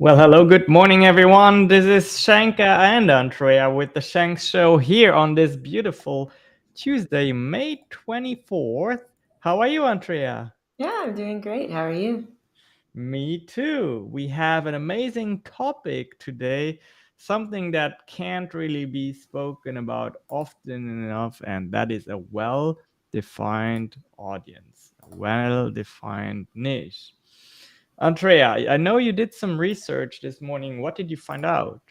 Well, hello, good morning, everyone. This is Shanka and Andrea with the Shank Show here on this beautiful Tuesday, May 24th. How are you, Andrea? Yeah, I'm doing great. How are you? Me too. We have an amazing topic today, something that can't really be spoken about often enough, and that is a well defined audience, a well defined niche. Andrea, I know you did some research this morning. What did you find out?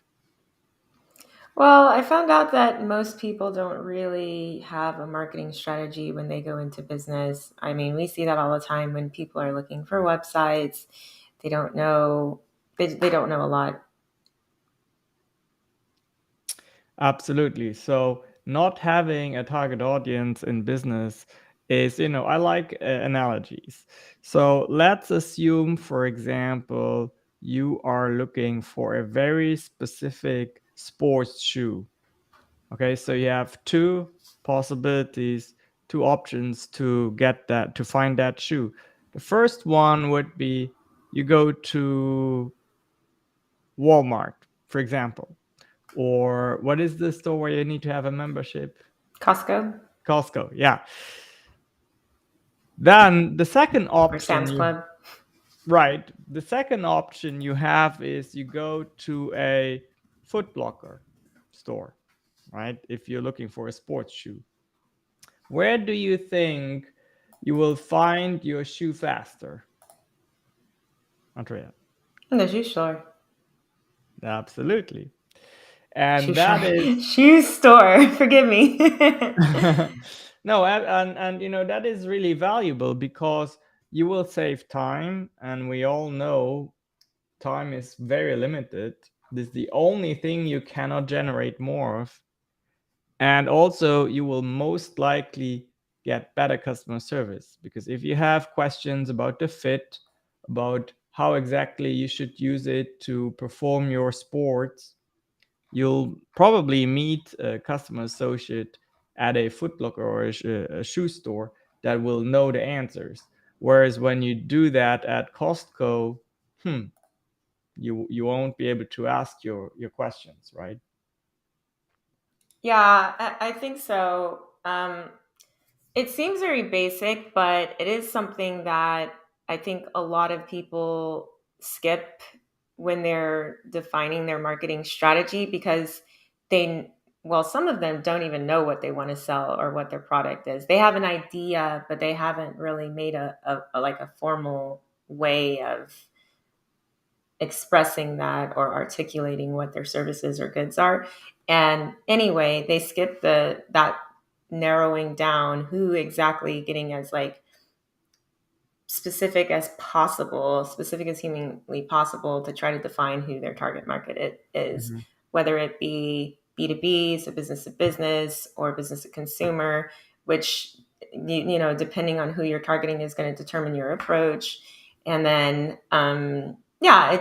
Well, I found out that most people don't really have a marketing strategy when they go into business. I mean, we see that all the time when people are looking for websites. They don't know they don't know a lot. Absolutely. So, not having a target audience in business is, I like analogies. So, let's assume, for example, you are looking for a very specific sports shoe. Okay. So, you have two possibilities, two options to get that, to find that shoe. The first one would be you go to Walmart, for example, or what is the store where you need to have a membership? Costco Costco. Yeah. Then the second or option Sam's you Club. right, the second option you have is you go to a foot blocker store, right? If you're looking for a sports shoe. Where do you think you will find your shoe faster, Andrea? And the shoe store. Absolutely. Shoe And that is store. Shoe store. Forgive me. no, and that is really valuable because you will save time, and we all know time is very limited. This is the only thing you cannot generate more of, and also you will most likely get better customer service because if you have questions about the fit, about how exactly you should use it to perform your sports, you'll probably meet a customer associate at a footlocker or a shoe store that will know the answers. Whereas when you do that at Costco, hmm, you won't be able to ask your questions, right? Yeah, I think so. It seems very basic, but it is something that I think a lot of people skip when they're defining their marketing strategy because well, some of them don't even know what they want to sell or what their product is. They have an idea, but they haven't really made a like a formal way of expressing that or articulating what their services or goods are. And anyway, they skip the that narrowing down who exactly, getting as like specific as humanly possible to try to define who their target market is, Mm-hmm. whether it be B2B, so business to business, or business to consumer, which, depending on who you're targeting is going to determine your approach. And then, yeah,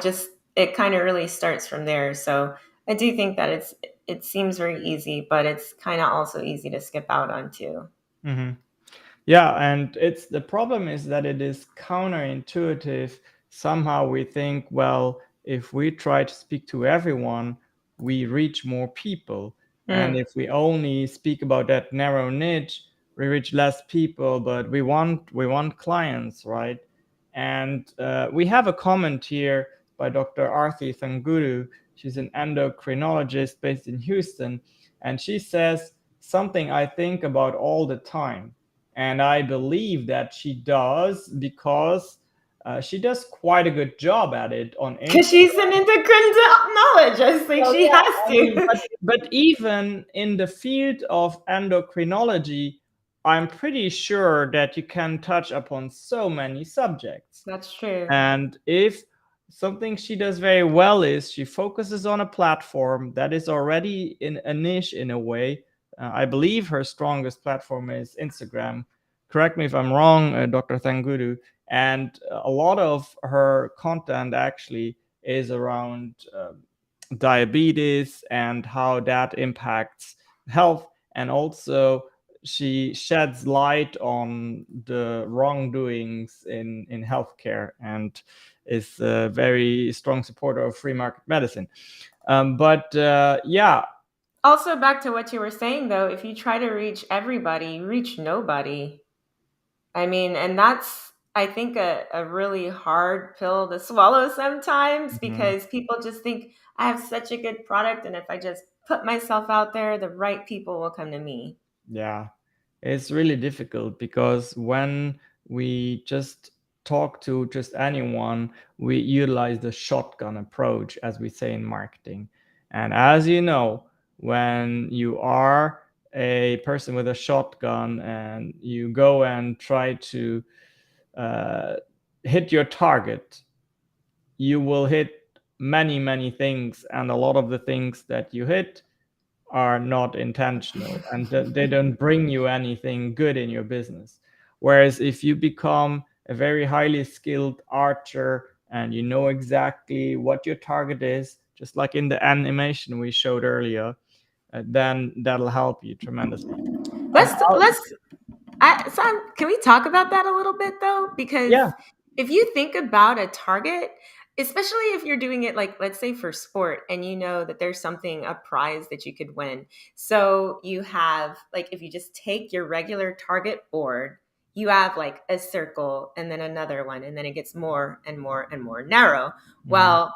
it kind of really starts from there. So I do think that it seems very easy, but it's kind of also easy to skip out on too. Mm-hmm. Yeah, and it's the problem is that it is counterintuitive. Somehow we think, well, if we try to speak to everyone, we reach more people. And Mm. if we only speak about that narrow niche, we reach less people, but we want clients, right? And we have a comment here by Dr. Arthi Thanguru. She's an endocrinologist based in Houston, and she says something I think about all the time, and I believe that she does because she does quite a good job at it on Because Instagram. she's an endocrinologist, like Well, she yeah, has I mean, to. but even in the field of endocrinology, I'm pretty sure that you can touch upon so many subjects. That's true. And if something she does very well is she focuses on a platform that is already in a niche in a way. I believe her strongest platform is Instagram. Correct me if I'm wrong, Dr. Thanguru. And a lot of her content actually is around diabetes and how that impacts health, and also she sheds light on the wrongdoings in healthcare and is a very strong supporter of free market medicine. But yeah. Also, back to what you were saying though, if you try to reach everybody, you reach nobody. I mean, and that's, I think, a really hard pill to swallow sometimes, Mhm. because people just think I have such a good product, and if I just put myself out there, the right people will come to me. Yeah, it's really difficult because when we just talk to just anyone, we utilize the shotgun approach, as we say in marketing. And as you know, when you are a person with a shotgun and you go and try to uh, hit your target, you will hit many, many things. And a lot of the things that you hit are not intentional and they don't bring you anything good in your business. Whereas if you become a very highly skilled archer and you know exactly what your target is, just like in the animation we showed earlier, then that'll help you tremendously. And Let's Sam, can we talk about that a little bit though? Because yeah. if you think about a target, especially if you're doing it like, let's say, for sport, and you know that there's something, a prize that you could win. So you have, like, if you just take your regular target board, you have like a circle and then another one, and then it gets more and more and more narrow. Mhm. Well,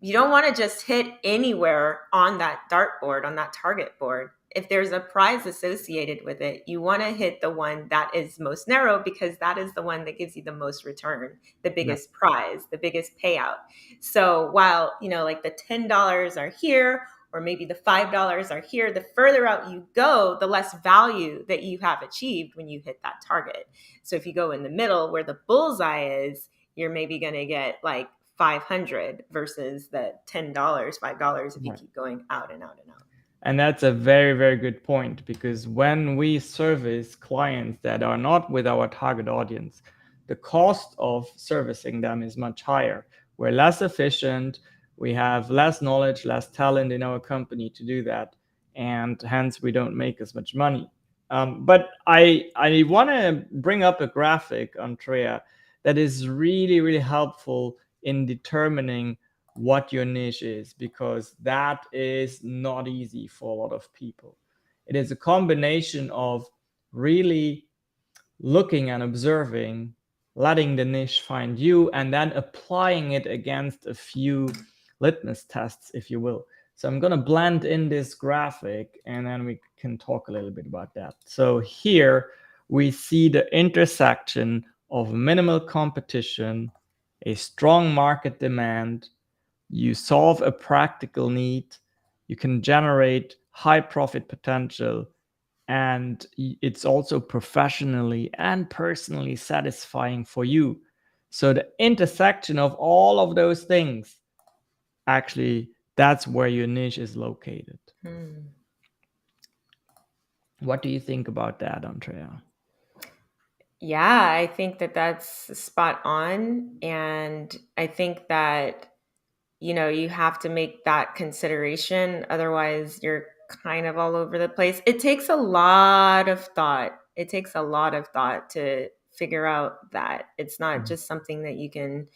you don't want to just hit anywhere on that dartboard, on that target board. If there's a prize associated with it, you want to hit the one that is most narrow, because that is the one that gives you the most return, the Yeah. biggest prize, the biggest payout. So while, like the $10 are here, or maybe the $5 are here, the further out you go, the less value that you have achieved when you hit that target. So if you go in the middle where the bullseye is, you're maybe going to get like 500 versus the $10, $5 if you Right. keep going out and out and out. And that's a very, very good point because when we service clients that are not with our target audience, the cost of servicing them is much higher. We're less efficient, we have less knowledge, less talent in our company to do that, and hence we don't make as much money. But I want to bring up a graphic, Andrea, that is really, really helpful in determining what your niche is because that is not easy for a lot of people. It is a combination of really looking and observing, letting the niche find you, and then applying it against a few litmus tests, if you will. So I'm going to blend in this graphic and then we can talk a little bit about that. So here we see the intersection of minimal competition, a strong market demand, you solve a practical need, you can generate high profit potential, and it's also professionally and personally satisfying for you. So the intersection of all of those things, actually, that's where your niche is located. Hmm. What do you think about that, Andrea? Yeah, I think that that's spot on. And I think that, you have to make that consideration. Otherwise, you're kind of all over the place. It takes a lot of thought. It takes a lot of thought to figure out that. It's not just something that you can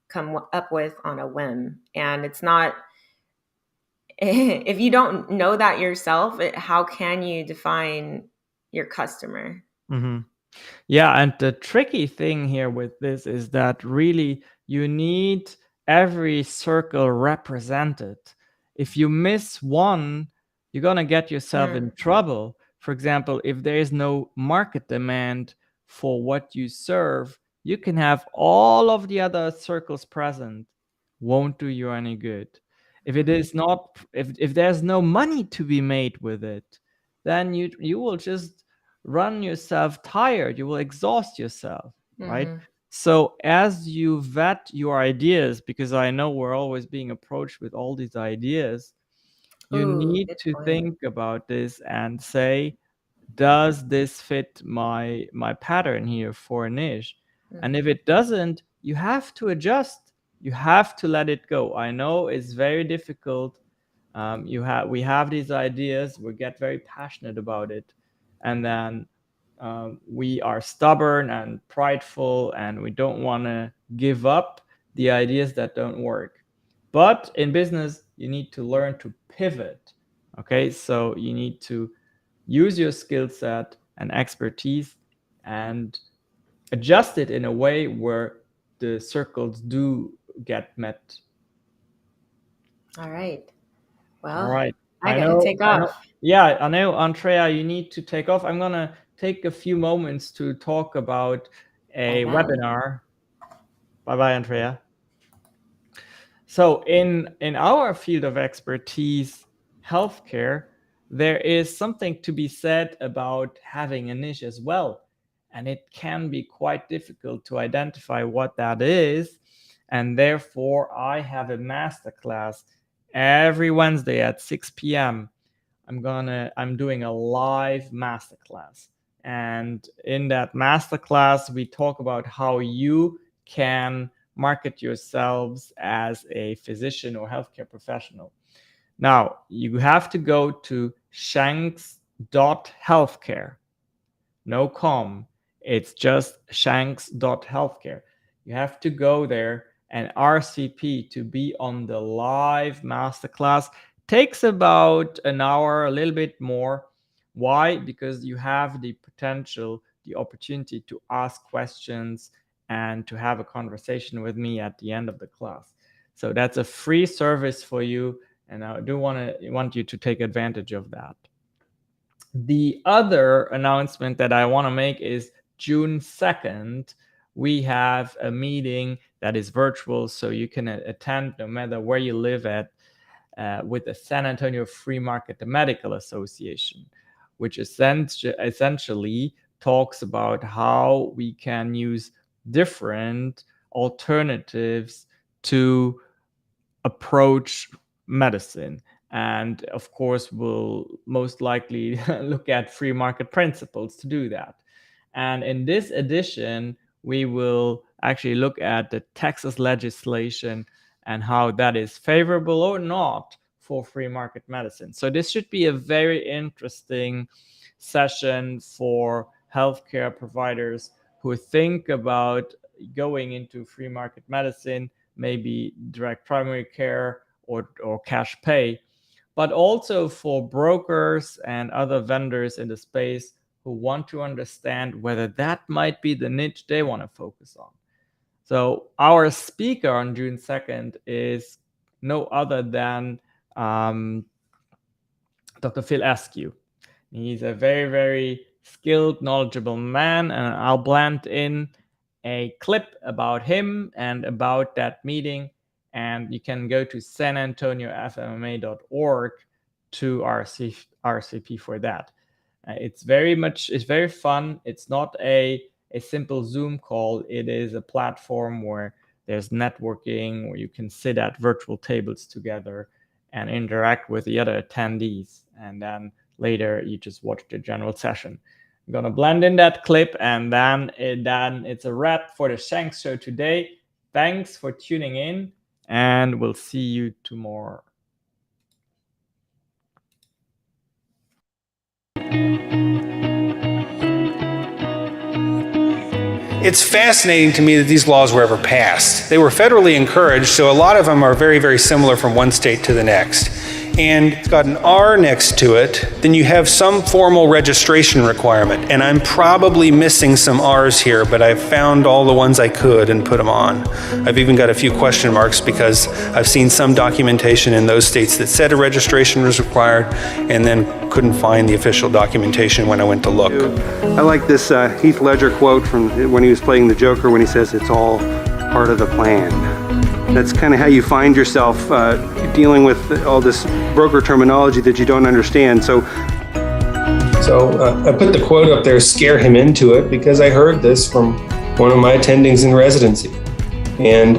come up with on a whim. And it's not, if you don't know that yourself, how can you define your customer? Mm-hmm. Yeah, and the tricky thing here with this is that really you need every circle represented. If you miss one, you're going to get yourself Hmm. in trouble. For example, if there is no market demand for what you serve, you can have all of the other circles present, won't do you any good. If it is not if there's no money to be made with it, then you will just run yourself tired, you will exhaust yourself, right? Hmm. So as you vet your ideas, because I know we're always being approached with all these ideas, you Ooh, need good to point. think about this and say, does this fit my pattern here for a niche? And if Hmm. it doesn't, you have to adjust, you have to let it go. I know it's very difficult. We have these ideas, we get very passionate about it, and then we are stubborn and prideful, and we don't want to give up the ideas that don't work. But in business, you need to learn to pivot. Okay, so you need to use your skill set and expertise and adjust it in a way where the circles do get met. All right. All Well, right. I got to take I know. off. Yeah, I know, Andrea, you need to take off. I'm gonna take a few moments to talk about Bye a bye. webinar. Bye bye, Andrea. So in our field of expertise, healthcare, there is something to be said about having a niche as well. And it can be quite difficult to identify what that is. And therefore, I have a masterclass every Wednesday at 6 p.m. I'm doing a live masterclass. And in that masterclass, we talk about how you can market yourselves as a physician or healthcare professional. Now, you have to go to shanks.healthcare. No com. It's just shanks.healthcare. You have to go there and RCP to be on the live masterclass. Takes about an hour, a little bit more. Why? Because you have the potential, the opportunity to ask questions and to have a conversation with me at the end of the class. So that's a free service for you, and I do want you to take advantage of that. The other announcement that I want to make is June 2nd, we have a meeting that is virtual, so you can attend no matter where you live at, with the San Antonio Free Market Medical Association, which essentially talks about how we can use different alternatives to approach medicine. And of course, we'll most likely look at free market principles to do that. And in this edition, we will actually look at the Texas legislation and how that is favorable or not for free market medicine. So this should be a very interesting session for healthcare providers who think about going into free market medicine, maybe direct primary care or cash pay, but also for brokers and other vendors in the space who want to understand whether that might be the niche they want to focus on. So our speaker on June 2nd is no other than Dr. Phil Askew. He's a very, very skilled, knowledgeable man, and I'll blend in a clip about him and about that meeting. And you can go to sanantoniofmma.org to RCP for that. It's very fun. It's not a simple Zoom call. It is a platform where there's networking, where you can sit at virtual tables together and interact with the other attendees. And then later you just watch the general session. I'm gonna blend in that clip, and then it's a wrap for the Shanks Show today. Thanks for tuning in, and we'll see you tomorrow. It's fascinating to me that these laws were ever passed. They were federally encouraged, so a lot of them are very, very similar from one state to the next. And it's got an R next to it, then you have some formal registration requirement. And I'm probably missing some R's here, but I've found all the ones I could and put them on. I've even got a few question marks because I've seen some documentation in those states that said a registration was required and then couldn't find the official documentation when I went to look. I like this Heath Ledger quote from when he was playing the Joker when he says, "It's all part of the plan." That's kind of how you find yourself dealing with all this broker terminology that you don't understand. So I put the quote up there, "Scare him into it," because I heard this from one of my attendings in residency. And,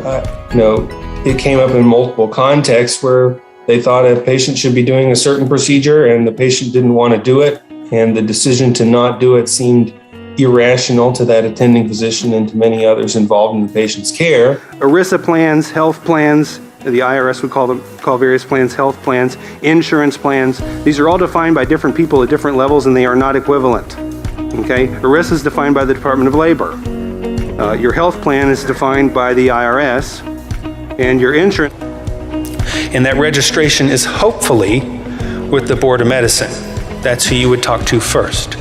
it came up in multiple contexts where they thought a patient should be doing a certain procedure and the patient didn't want to do it. And the decision to not do it seemed irrational to that attending physician and to many others involved in the patient's care. ERISA plans, health plans, The IRS would call various plans health plans, insurance plans. These are all defined by different people at different levels, and they are not equivalent. Okay? ERISA is defined by the Department of Labor. Your health plan is defined by the IRS, and your insurance. And that registration is hopefully with the Board of Medicine. That's who you would talk to first.